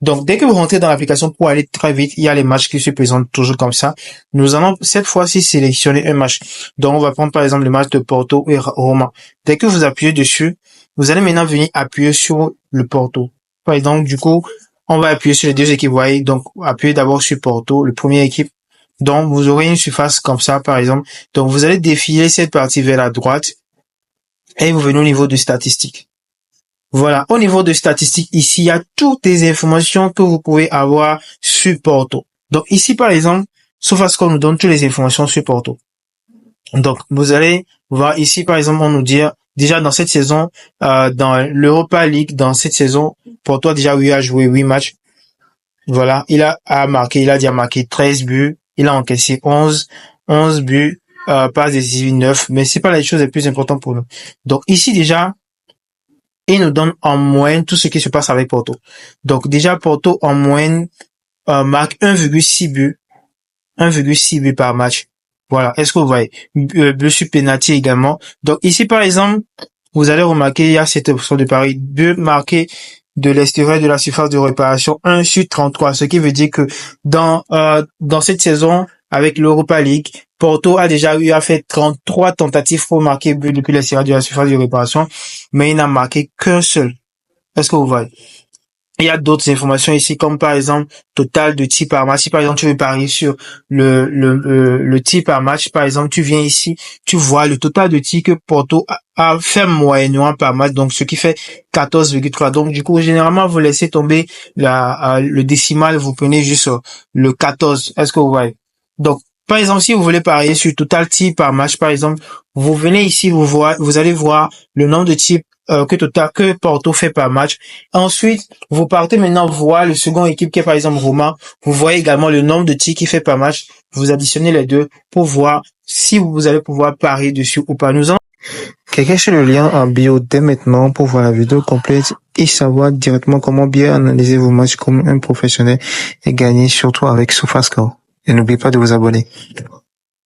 Donc, dès que vous rentrez dans l'application pour aller très vite, il y a les matchs qui se présentent toujours comme ça. Nous allons cette fois-ci sélectionner un match. Donc, on va prendre par exemple le match de Porto et Roma. Dès que vous appuyez dessus, vous allez maintenant venir appuyer sur le Porto. Par exemple, du coup, on va appuyer sur les deux équipes. Vous voyez, donc appuyez d'abord sur Porto, le premier équipe. Donc, vous aurez une surface comme ça, par exemple. Donc, vous allez défiler cette partie vers la droite et vous venez au niveau de statistiques. Voilà, au niveau de statistiques, ici, il y a toutes les informations que vous pouvez avoir sur Porto. Donc ici, par exemple, SofaScore nous donne toutes les informations sur Porto. Donc, vous allez voir ici, par exemple, on nous dit, déjà dans cette saison, dans l'Europa League, dans cette saison, Porto a déjà eu à jouer 8 matchs. Voilà, il a déjà marqué 13 buts, il a encaissé 11 buts, passes décisives 9, mais c'est pas les choses les plus importantes pour nous. Donc ici, déjà, il nous donne en moyenne tout ce qui se passe avec Porto. Donc déjà, Porto en moyenne marque 1,6 buts par match. Voilà, est-ce que vous voyez? But sur penalty également. Donc ici, par exemple, vous allez remarquer, il y a cette option de pari, but marqué de l'extérieur de la surface de réparation 1 sur 33, ce qui veut dire que dans cette saison, avec l'Europa League, Porto a déjà eu à faire 33 tentatives pour marquer but depuis l'extérieur de la surface de réparation, mais il n'a marqué qu'un seul. Est-ce que vous voyez? Il y a d'autres informations ici, comme par exemple, total de tirs par match. Si par exemple, tu veux parier sur le tir par match, par exemple, tu viens ici, tu vois le total de tirs que Porto a fait moyennement par match, donc ce qui fait 14,3. Donc, du coup, généralement, vous laissez tomber le décimal, vous prenez juste le 14. Est-ce que vous voyez? Donc, par exemple, si vous voulez parier sur total tir par match, par exemple, vous venez ici, vous allez voir le nombre de tirs que Porto fait par match. Ensuite, vous partez maintenant voir le second équipe qui est par exemple Roma. Vous voyez également le nombre de tirs qu'il fait par match. Vous additionnez les deux pour voir si vous allez pouvoir parier dessus ou pas. Cliquez sur le lien en bio dès maintenant pour voir la vidéo complète et savoir directement comment bien analyser vos matchs comme un professionnel et gagner surtout avec SofaScore. Et n'oubliez pas de vous abonner.